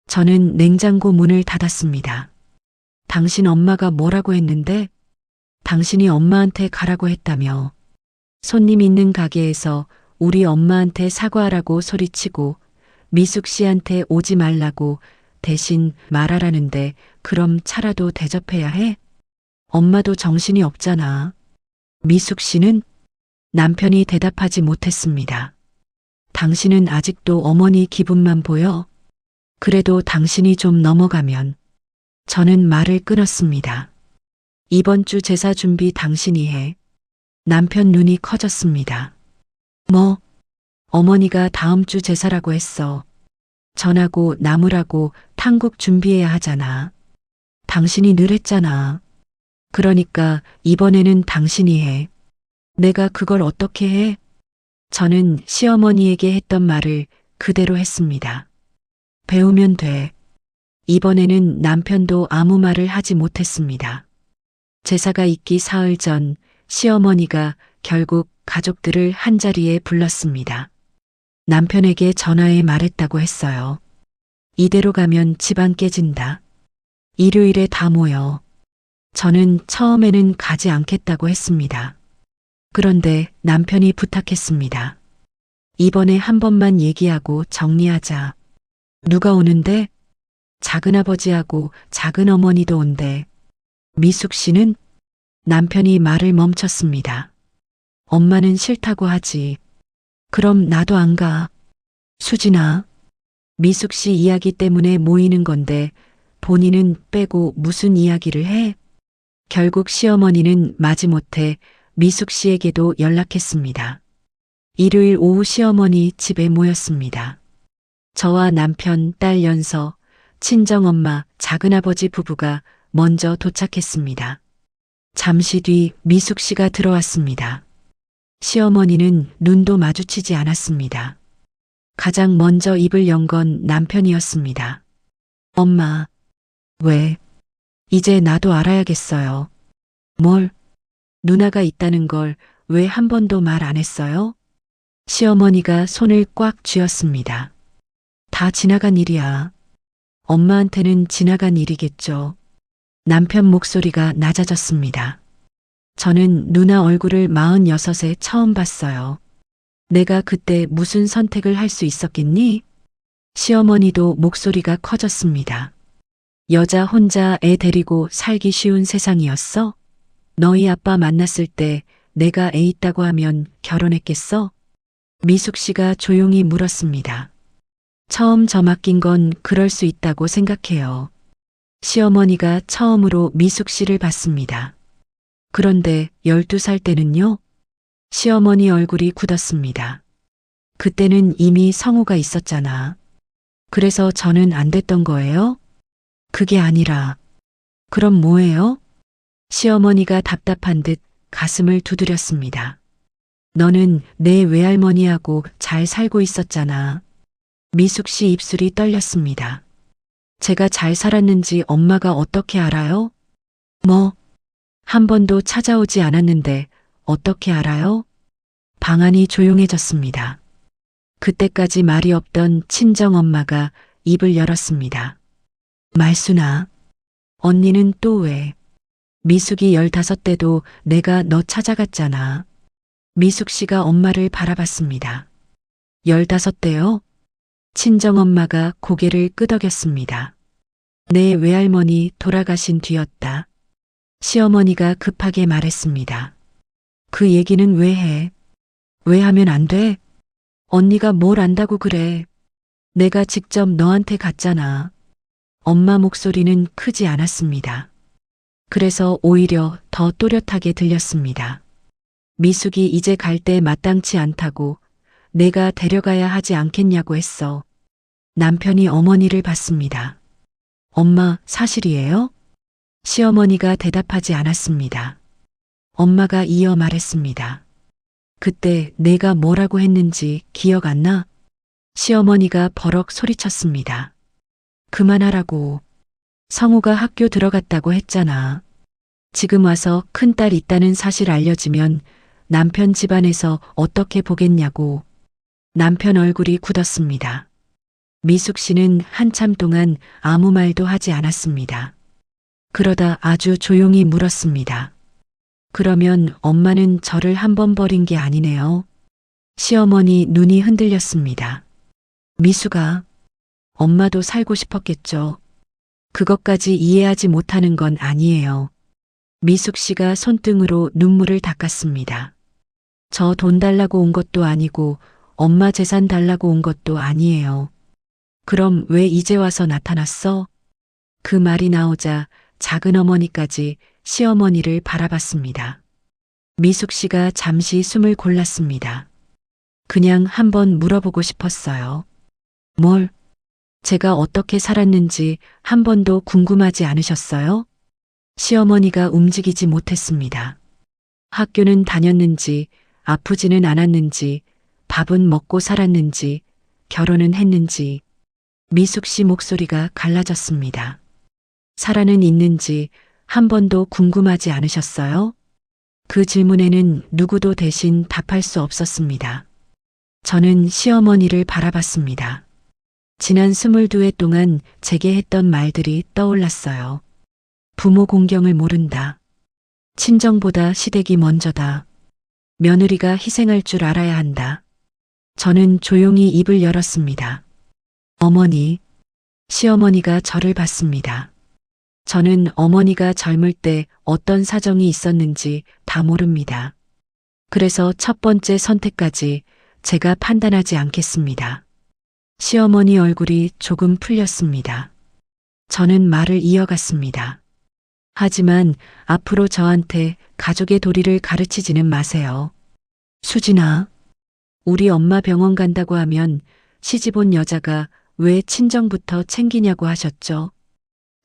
저는 냉장고 문을 닫았습니다. 당신 엄마가 뭐라고 했는데? 당신이 엄마한테 가라고 했다며. 손님 있는 가게에서 우리 엄마한테 사과하라고 소리치고 미숙 씨한테 오지 말라고 대신 말하라는데 그럼 차라도 대접해야 해? 엄마도 정신이 없잖아. 미숙 씨는? 남편이 대답하지 못했습니다. 당신은 아직도 어머니 기분만 보여? 그래도 당신이 좀 넘어가면. 저는 말을 끊었습니다. 이번 주 제사 준비 당신이 해. 남편 눈이 커졌습니다. 뭐? 어머니가 다음 주 제사라고 했어. 전하고 나물하고 탕국 준비해야 하잖아. 당신이 늘 했잖아. 그러니까 이번에는 당신이 해. 내가 그걸 어떻게 해? 저는 시어머니에게 했던 말을 그대로 했습니다. 배우면 돼. 이번에는 남편도 아무 말을 하지 못했습니다. 제사가 있기 사흘 전 시어머니가 결국 가족들을 한자리에 불렀습니다. 남편에게 전화해 말했다고 했어요. 이대로 가면 집안 깨진다. 일요일에 다 모여. 저는 처음에는 가지 않겠다고 했습니다. 그런데 남편이 부탁했습니다. 이번에 한 번만 얘기하고 정리하자. 누가 오는데? 작은아버지하고 작은어머니도 온대. 미숙 씨는? 남편이 말을 멈췄습니다. 엄마는 싫다고 하지. 그럼 나도 안 가. 수진아. 미숙 씨 이야기 때문에 모이는 건데 본인은 빼고 무슨 이야기를 해? 결국 시어머니는 마지못해 미숙 씨에게도 연락했습니다. 일요일 오후 시어머니 집에 모였습니다. 저와 남편, 딸 연서, 친정엄마, 작은아버지 부부가 먼저 도착했습니다. 잠시 뒤 미숙 씨가 들어왔습니다. 시어머니는 눈도 마주치지 않았습니다. 가장 먼저 입을 연 건 남편이었습니다. 엄마, 왜? 이제 나도 알아야겠어요. 뭘? 누나가 있다는 걸 왜 한 번도 말 안 했어요? 시어머니가 손을 꽉 쥐었습니다. 다 지나간 일이야. 엄마한테는 지나간 일이겠죠. 남편 목소리가 낮아졌습니다. 저는 누나 얼굴을 46에 처음 봤어요. 내가 그때 무슨 선택을 할 수 있었겠니? 시어머니도 목소리가 커졌습니다. 여자 혼자 애 데리고 살기 쉬운 세상이었어? 너희 아빠 만났을 때 내가 애 있다고 하면 결혼했겠어? 미숙 씨가 조용히 물었습니다. 처음 저 맡긴 건 그럴 수 있다고 생각해요. 시어머니가 처음으로 미숙 씨를 봤습니다. 그런데 12살 때는요? 시어머니 얼굴이 굳었습니다. 그때는 이미 성우가 있었잖아. 그래서 저는 안 됐던 거예요? 그게 아니라, 그럼 뭐예요? 시어머니가 답답한 듯 가슴을 두드렸습니다. 너는 내 외할머니하고 잘 살고 있었잖아. 미숙 씨 입술이 떨렸습니다. 제가 잘 살았는지 엄마가 어떻게 알아요? 뭐? 한 번도 찾아오지 않았는데 어떻게 알아요? 방 안이 조용해졌습니다. 그때까지 말이 없던 친정엄마가 입을 열었습니다. 말순아, 언니는 또 왜? 미숙이 15때도 내가 너 찾아갔잖아. 미숙 씨가 엄마를 바라봤습니다. 15때요? 친정엄마가 고개를 끄덕였습니다. 내 외할머니 돌아가신 뒤였다. 시어머니가 급하게 말했습니다. 그 얘기는 왜 해? 왜 하면 안 돼? 언니가 뭘 안다고 그래. 내가 직접 너한테 갔잖아. 엄마 목소리는 크지 않았습니다. 그래서 오히려 더 또렷하게 들렸습니다. 미숙이 이제 갈 때 마땅치 않다고 내가 데려가야 하지 않겠냐고 했어. 남편이 어머니를 봤습니다. 엄마, 사실이에요? 시어머니가 대답하지 않았습니다. 엄마가 이어 말했습니다. 그때 내가 뭐라고 했는지 기억 안 나? 시어머니가 버럭 소리쳤습니다. 그만하라고. 성우가 학교 들어갔다고 했잖아. 지금 와서 큰딸 있다는 사실 알려지면 남편 집안에서 어떻게 보겠냐고. 남편 얼굴이 굳었습니다. 미숙 씨는 한참 동안 아무 말도 하지 않았습니다. 그러다 아주 조용히 물었습니다. 그러면 엄마는 저를 한 번 버린 게 아니네요. 시어머니 눈이 흔들렸습니다. 미숙아, 엄마도 살고 싶었겠죠. 그것까지 이해하지 못하는 건 아니에요. 미숙 씨가 손등으로 눈물을 닦았습니다. 저 돈 달라고 온 것도 아니고 엄마 재산 달라고 온 것도 아니에요. 그럼 왜 이제 와서 나타났어? 그 말이 나오자 작은 어머니까지 시어머니를 바라봤습니다. 미숙 씨가 잠시 숨을 골랐습니다. 그냥 한번 물어보고 싶었어요. 뭘? 제가 어떻게 살았는지 한 번도 궁금하지 않으셨어요? 시어머니가 움직이지 못했습니다. 학교는 다녔는지, 아프지는 않았는지, 밥은 먹고 살았는지, 결혼은 했는지. 미숙 씨 목소리가 갈라졌습니다. 살아는 있는지 한 번도 궁금하지 않으셨어요? 그 질문에는 누구도 대신 답할 수 없었습니다. 저는 시어머니를 바라봤습니다. 지난 22회 동안 제게 했던 말들이 떠올랐어요. 부모 공경을 모른다. 친정보다 시댁이 먼저다. 며느리가 희생할 줄 알아야 한다. 저는 조용히 입을 열었습니다. 어머니, 시어머니가 저를 봤습니다. 저는 어머니가 젊을 때 어떤 사정이 있었는지 다 모릅니다. 그래서 첫 번째 선택까지 제가 판단하지 않겠습니다. 시어머니 얼굴이 조금 풀렸습니다. 저는 말을 이어갔습니다. 하지만 앞으로 저한테 가족의 도리를 가르치지는 마세요. 수진아, 우리 엄마 병원 간다고 하면 시집 온 여자가 왜 친정부터 챙기냐고 하셨죠?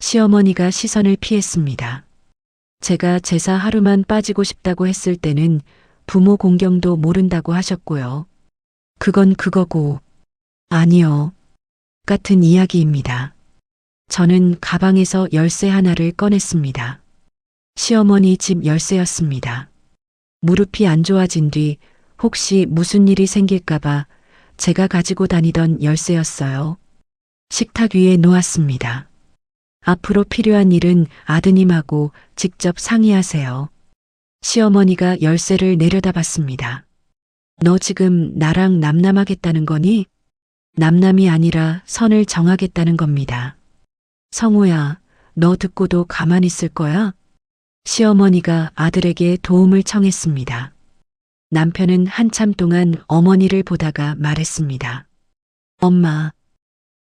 시어머니가 시선을 피했습니다. 제가 제사 하루만 빠지고 싶다고 했을 때는 부모 공경도 모른다고 하셨고요. 그건 그거고 아니요. 같은 이야기입니다. 저는 가방에서 열쇠 하나를 꺼냈습니다. 시어머니 집 열쇠였습니다. 무릎이 안 좋아진 뒤 혹시 무슨 일이 생길까봐 제가 가지고 다니던 열쇠였어요. 식탁 위에 놓았습니다. 앞으로 필요한 일은 아드님하고 직접 상의하세요. 시어머니가 열쇠를 내려다봤습니다. 너 지금 나랑 남남하겠다는 거니? 남남이 아니라 선을 정하겠다는 겁니다. 성우야, 너 듣고도 가만히 있을 거야? 시어머니가 아들에게 도움을 청했습니다. 남편은 한참 동안 어머니를 보다가 말했습니다. 엄마,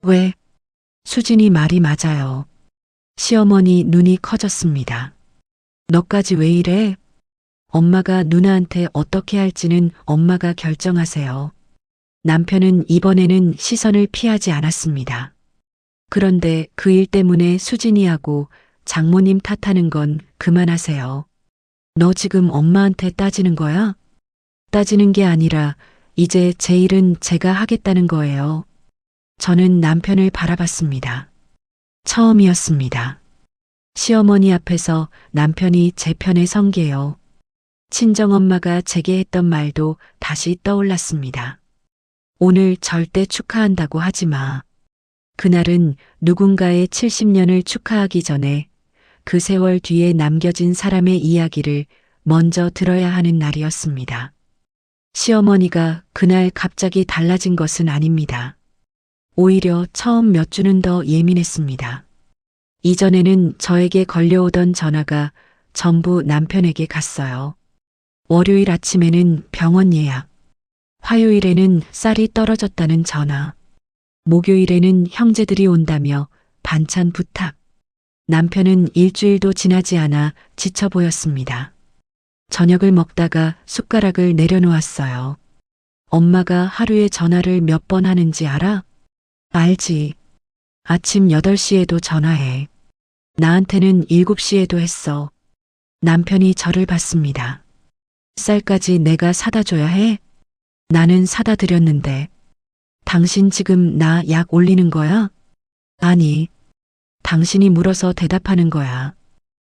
왜? 수진이 말이 맞아요. 시어머니 눈이 커졌습니다. 너까지 왜 이래? 엄마가 누나한테 어떻게 할지는 엄마가 결정하세요. 남편은 이번에는 시선을 피하지 않았습니다. 그런데 그 일 때문에 수진이하고 장모님 탓하는 건 그만하세요. 너 지금 엄마한테 따지는 거야? 따지는 게 아니라 이제 제 일은 제가 하겠다는 거예요. 저는 남편을 바라봤습니다. 처음이었습니다. 시어머니 앞에서 남편이 제 편에 선 게요. 친정엄마가 제게 했던 말도 다시 떠올랐습니다. 오늘 절대 축하한다고 하지 마. 그날은 누군가의 70년을 축하하기 전에 그 세월 뒤에 남겨진 사람의 이야기를 먼저 들어야 하는 날이었습니다. 시어머니가 그날 갑자기 달라진 것은 아닙니다. 오히려 처음 몇 주는 더 예민했습니다. 이전에는 저에게 걸려오던 전화가 전부 남편에게 갔어요. 월요일 아침에는 병원 예약, 화요일에는 쌀이 떨어졌다는 전화, 목요일에는 형제들이 온다며 반찬 부탁. 남편은 일주일도 지나지 않아 지쳐 보였습니다. 저녁을 먹다가 숟가락을 내려놓았어요. 엄마가 하루에 전화를 몇 번 하는지 알아? 알지. 아침 8시에도 전화해. 나한테는 7시에도 했어. 남편이 저를 봤습니다. 쌀까지 내가 사다 줘야 해? 나는 사다 드렸는데. 당신 지금 나 약 올리는 거야? 아니. 당신이 물어서 대답하는 거야.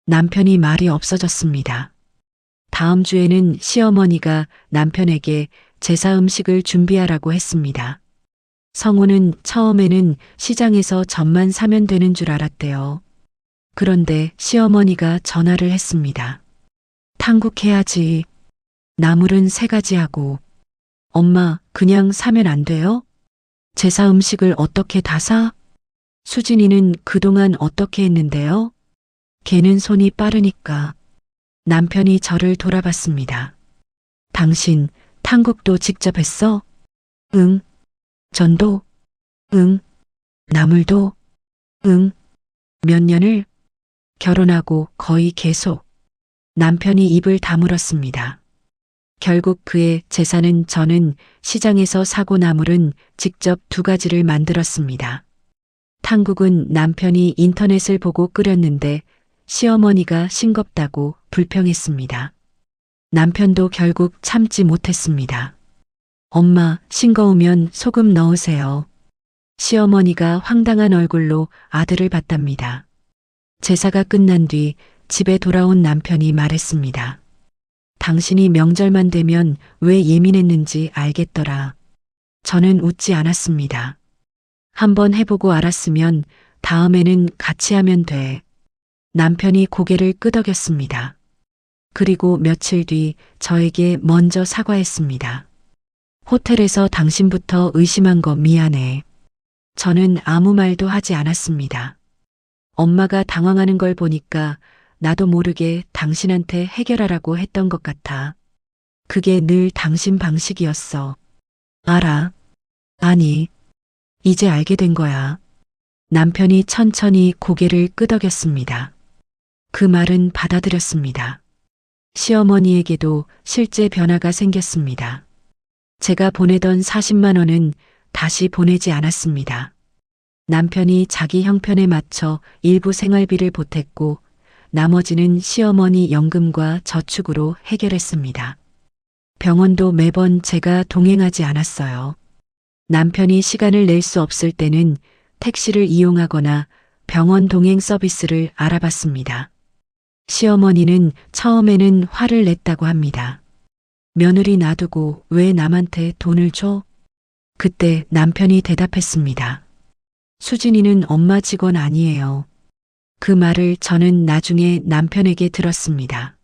남편이 말이 없어졌습니다. 다음 주에는 시어머니가 남편에게 제사 음식을 준비하라고 했습니다. 성우는 처음에는 시장에서 젖만 사면 되는 줄 알았대요. 그런데 시어머니가 전화를 했습니다. 탕국해야지. 나물은 3가지 하고. 엄마, 그냥 사면 안 돼요? 제사 음식을 어떻게 다 사? 수진이는 그동안 어떻게 했는데요? 걔는 손이 빠르니까. 남편이 저를 돌아봤습니다. 당신 탕국도 직접 했어? 응. 전도? 응. 나물도? 응. 몇 년을? 결혼하고 거의 계속. 남편이 입을 다물었습니다. 결국 그의 재산은 저는 시장에서 사고 나물은 직접 2가지를 만들었습니다. 탕국은 남편이 인터넷을 보고 끓였는데 시어머니가 싱겁다고 불평했습니다. 남편도 결국 참지 못했습니다. 엄마, 싱거우면 소금 넣으세요. 시어머니가 황당한 얼굴로 아들을 봤답니다. 제사가 끝난 뒤 집에 돌아온 남편이 말했습니다. 당신이 명절만 되면 왜 예민했는지 알겠더라. 저는 웃지 않았습니다. 한번 해보고 알았으면 다음에는 같이 하면 돼. 남편이 고개를 끄덕였습니다. 그리고 며칠 뒤 저에게 먼저 사과했습니다. 호텔에서 당신부터 의심한 거 미안해. 저는 아무 말도 하지 않았습니다. 엄마가 당황하는 걸 보니까 나도 모르게 당신한테 해결하라고 했던 것 같아. 그게 늘 당신 방식이었어. 알아. 아니, 이제 알게 된 거야. 남편이 천천히 고개를 끄덕였습니다. 그 말은 받아들였습니다. 시어머니에게도 실제 변화가 생겼습니다. 제가 보내던 40만 원은 다시 보내지 않았습니다. 남편이 자기 형편에 맞춰 일부 생활비를 보탰고 나머지는 시어머니 연금과 저축으로 해결했습니다. 병원도 매번 제가 동행하지 않았어요. 남편이 시간을 낼 수 없을 때는 택시를 이용하거나 병원 동행 서비스를 알아봤습니다. 시어머니는 처음에는 화를 냈다고 합니다. 며느리 놔두고 왜 남한테 돈을 줘? 그때 남편이 대답했습니다. 수진이는 엄마 직원 아니에요. 그 말을 저는 나중에 남편에게 들었습니다.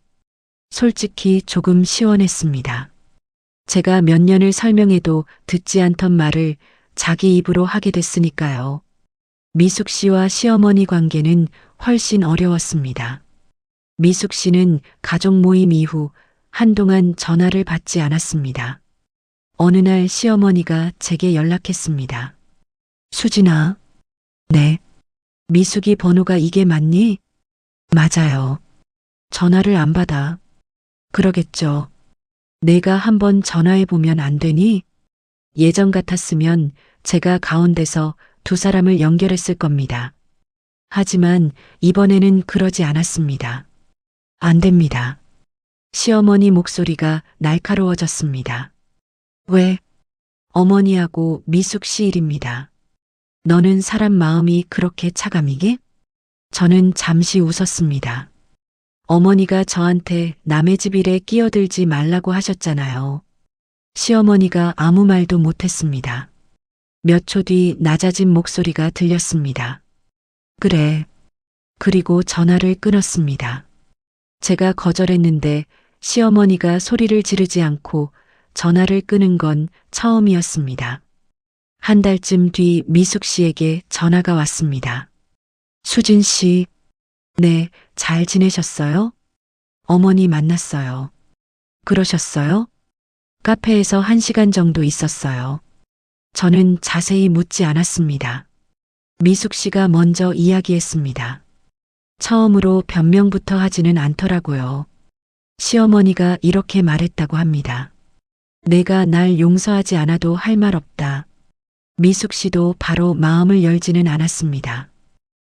솔직히 조금 시원했습니다. 제가 몇 년을 설명해도 듣지 않던 말을 자기 입으로 하게 됐으니까요. 미숙 씨와 시어머니 관계는 훨씬 어려웠습니다. 미숙 씨는 가족 모임 이후 한동안 전화를 받지 않았습니다. 어느 날 시어머니가 제게 연락했습니다. 수진아. 네. 미숙이 번호가 이게 맞니? 맞아요. 전화를 안 받아. 그러겠죠. 내가 한번 전화해 보면 안 되니? 예전 같았으면 제가 가운데서 두 사람을 연결했을 겁니다. 하지만 이번에는 그러지 않았습니다. 안 됩니다. 시어머니 목소리가 날카로워졌습니다. 왜? 어머니하고 미숙 씨 일입니다. 너는 사람 마음이 그렇게 차가미게? 저는 잠시 웃었습니다. 어머니가 저한테 남의 집 일에 끼어들지 말라고 하셨잖아요. 시어머니가 아무 말도 못했습니다. 몇 초 뒤 낮아진 목소리가 들렸습니다. 그래. 그리고 전화를 끊었습니다. 제가 거절했는데 시어머니가 소리를 지르지 않고 전화를 끄는 건 처음이었습니다. 한 달쯤 뒤 미숙 씨에게 전화가 왔습니다. 수진 씨. 네, 잘 지내셨어요? 어머니 만났어요. 그러셨어요? 카페에서 1시간 정도 있었어요. 저는 자세히 묻지 않았습니다. 미숙 씨가 먼저 이야기했습니다. 처음으로 변명부터 하지는 않더라고요. 시어머니가 이렇게 말했다고 합니다. 내가 날 용서하지 않아도 할 말 없다. 미숙 씨도 바로 마음을 열지는 않았습니다.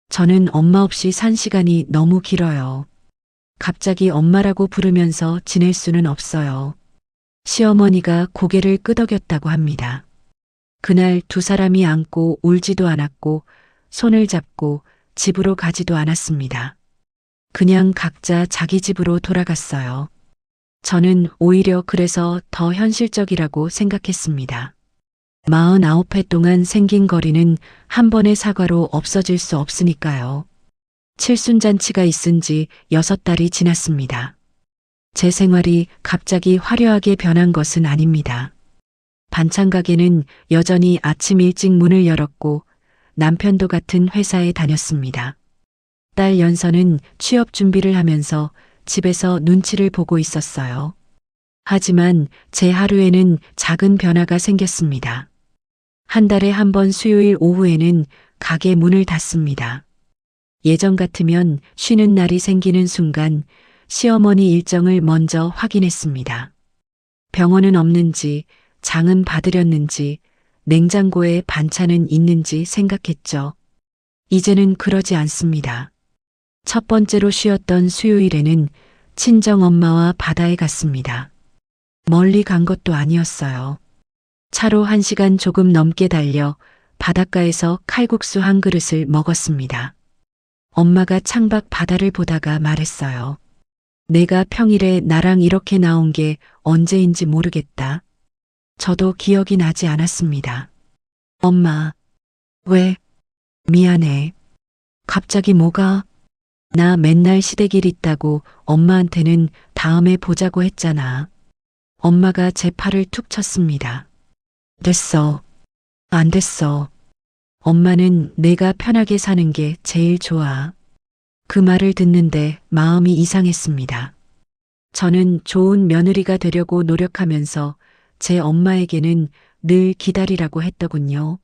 저는 엄마 없이 산 시간이 너무 길어요. 갑자기 엄마라고 부르면서 지낼 수는 없어요. 시어머니가 고개를 끄덕였다고 합니다. 그날 두 사람이 안고 울지도 않았고 손을 잡고 집으로 가지도 않았습니다. 그냥 각자 자기 집으로 돌아갔어요. 저는 오히려 그래서 더 현실적이라고 생각했습니다. 49회 동안 생긴 거리는 한 번의 사과로 없어질 수 없으니까요. 칠순잔치가 있은 지 6달이 지났습니다. 제 생활이 갑자기 화려하게 변한 것은 아닙니다. 반찬 가게는 여전히 아침 일찍 문을 열었고 남편도 같은 회사에 다녔습니다. 딸 연서는 취업 준비를 하면서 집에서 눈치를 보고 있었어요. 하지만 제 하루에는 작은 변화가 생겼습니다. 한 달에 한 번 수요일 오후에는 가게 문을 닫습니다. 예전 같으면 쉬는 날이 생기는 순간 시어머니 일정을 먼저 확인했습니다. 병원은 없는지, 장은 받으렸는지, 냉장고에 반찬은 있는지 생각했죠. 이제는 그러지 않습니다. 첫 번째로 쉬었던 수요일에는 친정엄마와 바다에 갔습니다. 멀리 간 것도 아니었어요. 차로 1시간 조금 넘게 달려 바닷가에서 칼국수 한 그릇을 먹었습니다. 엄마가 창밖 바다를 보다가 말했어요. 내가 평일에 나랑 이렇게 나온 게 언제인지 모르겠다. 저도 기억이 나지 않았습니다. 엄마, 왜? 미안해. 갑자기 뭐가? 나 맨날 시댁일 있다고 엄마한테는 다음에 보자고 했잖아. 엄마가 제 팔을 툭 쳤습니다. 됐어. 안 됐어. 엄마는 내가 편하게 사는 게 제일 좋아. 그 말을 듣는데 마음이 이상했습니다. 저는 좋은 며느리가 되려고 노력하면서 제 엄마에게는 늘 기다리라고 했더군요.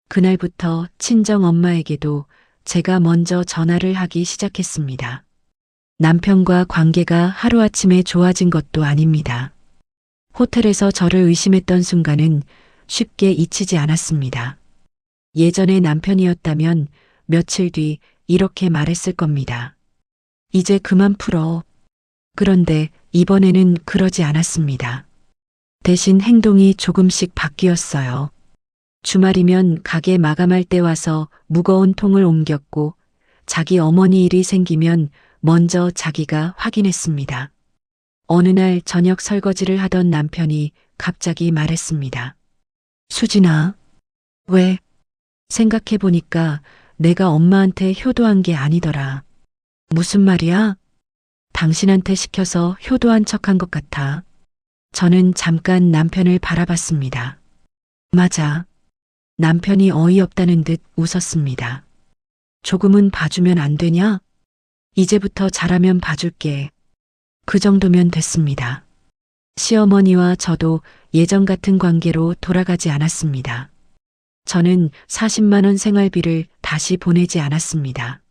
그날부터 친정 엄마에게도 제가 먼저 전화를 하기 시작했습니다. 남편과 관계가 하루아침에 좋아진 것도 아닙니다. 호텔에서 저를 의심했던 순간은 쉽게 잊히지 않았습니다. 예전의 남편이었다면 며칠 뒤 이렇게 말했을 겁니다. 이제 그만 풀어. 그런데 이번에는 그러지 않았습니다. 대신 행동이 조금씩 바뀌었어요. 주말이면 가게 마감할 때 와서 무거운 통을 옮겼고 자기 어머니 일이 생기면 먼저 자기가 확인했습니다. 어느 날 저녁 설거지를 하던 남편이 갑자기 말했습니다. 수진아, 왜? 생각해보니까 내가 엄마한테 효도한 게 아니더라. 무슨 말이야? 당신한테 시켜서 효도한 척한 것 같아. 저는 잠깐 남편을 바라봤습니다. 맞아. 남편이 어이없다는 듯 웃었습니다. 조금은 봐주면 안 되냐? 이제부터 잘하면 봐줄게. 그 정도면 됐습니다. 시어머니와 저도 예전 같은 관계로 돌아가지 않았습니다. 저는 40만 원 생활비를 다시 보내지 않았습니다.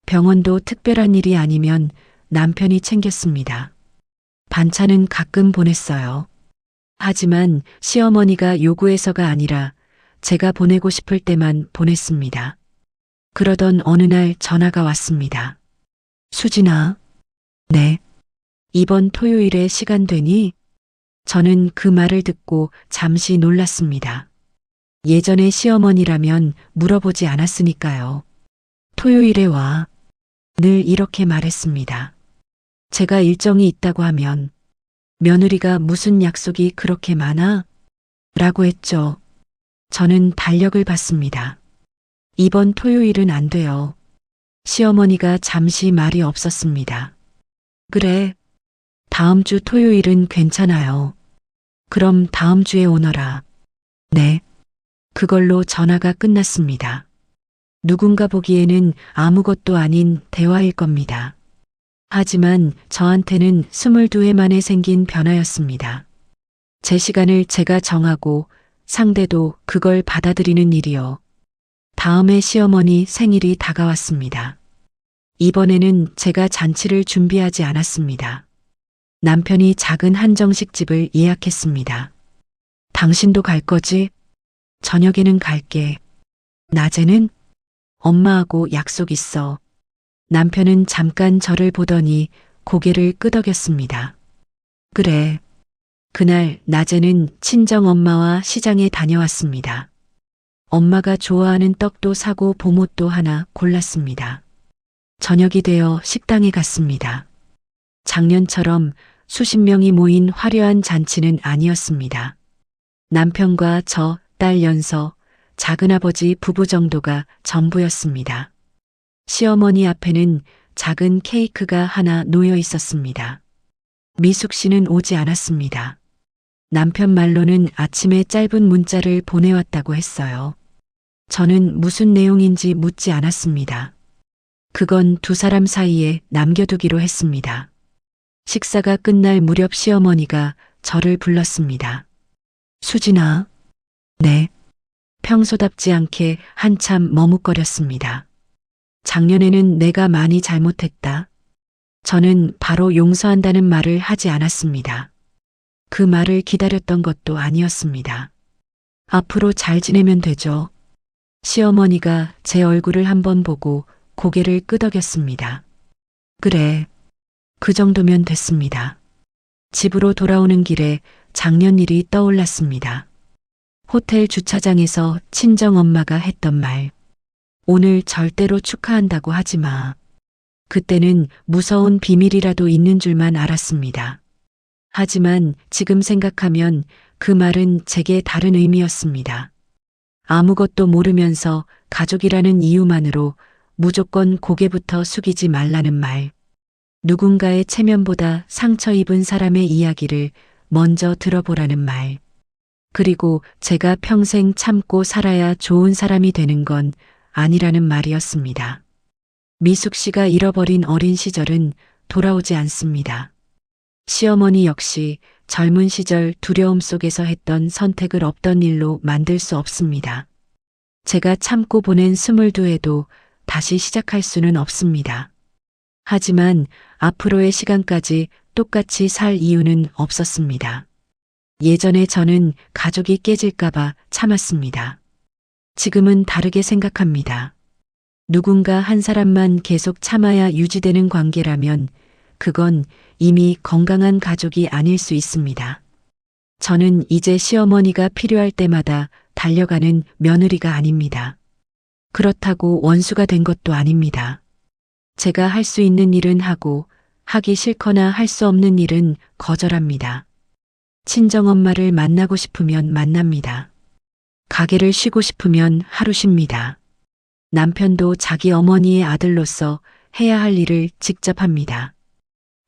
병원도 특별한 일이 아니면 남편이 챙겼습니다. 반찬은 가끔 보냈어요. 하지만 시어머니가 요구해서가 아니라 제가 보내고 싶을 때만 보냈습니다. 그러던 어느 날 전화가 왔습니다. 수진아, 네. 이번 토요일에 시간 되니? 저는 그 말을 듣고 잠시 놀랐습니다. 예전에 시어머니라면 물어보지 않았으니까요. 토요일에 와. 늘 이렇게 말했습니다. 제가 일정이 있다고 하면 며느리가 무슨 약속이 그렇게 많아? 라고 했죠. 저는 달력을 봤습니다. 이번 토요일은 안 돼요. 시어머니가 잠시 말이 없었습니다. 그래. 다음 주 토요일은 괜찮아요. 그럼 다음 주에 오너라. 네. 그걸로 전화가 끝났습니다. 누군가 보기에는 아무것도 아닌 대화일 겁니다. 하지만 저한테는 22회 만에 생긴 변화였습니다. 제 시간을 제가 정하고 상대도 그걸 받아들이는 일이요. 다음에 시어머니 생일이 다가왔습니다. 이번에는 제가 잔치를 준비하지 않았습니다. 남편이 작은 한정식집을 예약했습니다. 당신도 갈 거지? 저녁에는 갈게. 낮에는? 엄마하고 약속 있어. 남편은 잠깐 저를 보더니 고개를 끄덕였습니다. 그래. 그날 낮에는 친정엄마와 시장에 다녀왔습니다. 엄마가 좋아하는 떡도 사고 봄옷도 하나 골랐습니다. 저녁이 되어 식당에 갔습니다. 작년처럼 수십 명이 모인 화려한 잔치는 아니었습니다. 남편과 저, 딸 연서, 작은아버지 부부 정도가 전부였습니다. 시어머니 앞에는 작은 케이크가 하나 놓여 있었습니다. 미숙 씨는 오지 않았습니다. 남편 말로는 아침에 짧은 문자를 보내왔다고 했어요. 저는 무슨 내용인지 묻지 않았습니다. 그건 두 사람 사이에 남겨두기로 했습니다. 식사가 끝날 무렵 시어머니가 저를 불렀습니다. 수진아. 네. 평소답지 않게 한참 머뭇거렸습니다. 작년에는 내가 많이 잘못했다. 저는 바로 용서한다는 말을 하지 않았습니다. 그 말을 기다렸던 것도 아니었습니다. 앞으로 잘 지내면 되죠. 시어머니가 제 얼굴을 한번 보고 고개를 끄덕였습니다. 그래. 그 정도면 됐습니다. 집으로 돌아오는 길에 작년 일이 떠올랐습니다. 호텔 주차장에서 친정엄마가 했던 말. 오늘 절대로 축하한다고 하지 마. 그때는 무서운 비밀이라도 있는 줄만 알았습니다. 하지만 지금 생각하면 그 말은 제게 다른 의미였습니다. 아무것도 모르면서 가족이라는 이유만으로 무조건 고개부터 숙이지 말라는 말. 누군가의 체면보다 상처 입은 사람의 이야기를 먼저 들어보라는 말. 그리고 제가 평생 참고 살아야 좋은 사람이 되는 건 아니라는 말이었습니다. 미숙 씨가 잃어버린 어린 시절은 돌아오지 않습니다. 시어머니 역시 젊은 시절 두려움 속에서 했던 선택을 없던 일로 만들 수 없습니다. 제가 참고 보낸 22회도 다시 시작할 수는 없습니다. 하지만 앞으로의 시간까지 똑같이 살 이유는 없었습니다. 예전에 저는 가족이 깨질까봐 참았습니다. 지금은 다르게 생각합니다. 누군가 한 사람만 계속 참아야 유지되는 관계라면 그건 이미 건강한 가족이 아닐 수 있습니다. 저는 이제 시어머니가 필요할 때마다 달려가는 며느리가 아닙니다. 그렇다고 원수가 된 것도 아닙니다. 제가 할 수 있는 일은 하고 하기 싫거나 할 수 없는 일은 거절합니다. 친정엄마를 만나고 싶으면 만납니다. 가게를 쉬고 싶으면 하루 쉽니다. 남편도 자기 어머니의 아들로서 해야 할 일을 직접 합니다.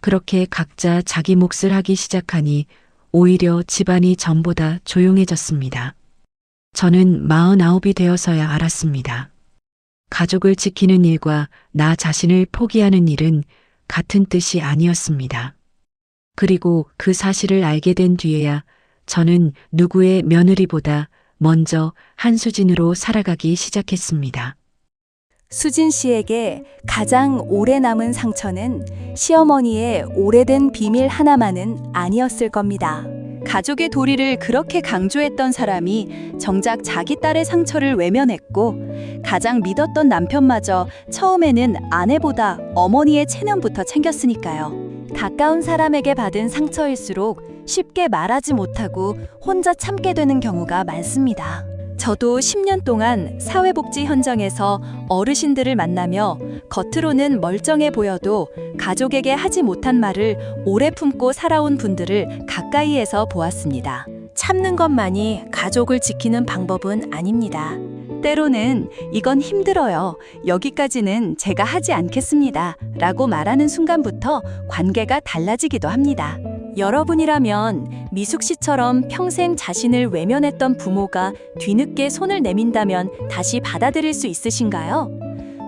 그렇게 각자 자기 몫을 하기 시작하니 오히려 집안이 전보다 조용해졌습니다. 저는 49이 되어서야 알았습니다. 가족을 지키는 일과 나 자신을 포기하는 일은 같은 뜻이 아니었습니다. 그리고 그 사실을 알게 된 뒤에야 저는 누구의 며느리보다 먼저 한수진으로 살아가기 시작했습니다. 수진 씨에게 가장 오래 남은 상처는 시어머니의 오래된 비밀 하나만은 아니었을 겁니다. 가족의 도리를 그렇게 강조했던 사람이 정작 자기 딸의 상처를 외면했고 가장 믿었던 남편마저 처음에는 아내보다 어머니의 체면부터 챙겼으니까요. 가까운 사람에게 받은 상처일수록 쉽게 말하지 못하고 혼자 참게 되는 경우가 많습니다. 저도 10년 동안 사회복지 현장에서 어르신들을 만나며 겉으로는 멀쩡해 보여도 가족에게 하지 못한 말을 오래 품고 살아온 분들을 가까이에서 보았습니다. 참는 것만이 가족을 지키는 방법은 아닙니다. 때로는 이건 힘들어요. 여기까지는 제가 하지 않겠습니다. 라고 말하는 순간부터 관계가 달라지기도 합니다. 여러분이라면 미숙 씨처럼 평생 자신을 외면했던 부모가 뒤늦게 손을 내민다면 다시 받아들일 수 있으신가요?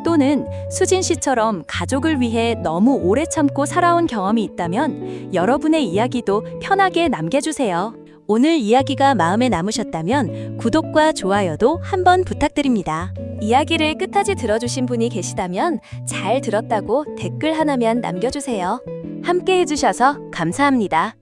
또는 수진 씨처럼 가족을 위해 너무 오래 참고 살아온 경험이 있다면 여러분의 이야기도 편하게 남겨주세요. 오늘 이야기가 마음에 남으셨다면 구독과 좋아요도 한번 부탁드립니다. 이야기를 끝까지 들어주신 분이 계시다면 잘 들었다고 댓글 하나만 남겨주세요. 함께 해주셔서 감사합니다.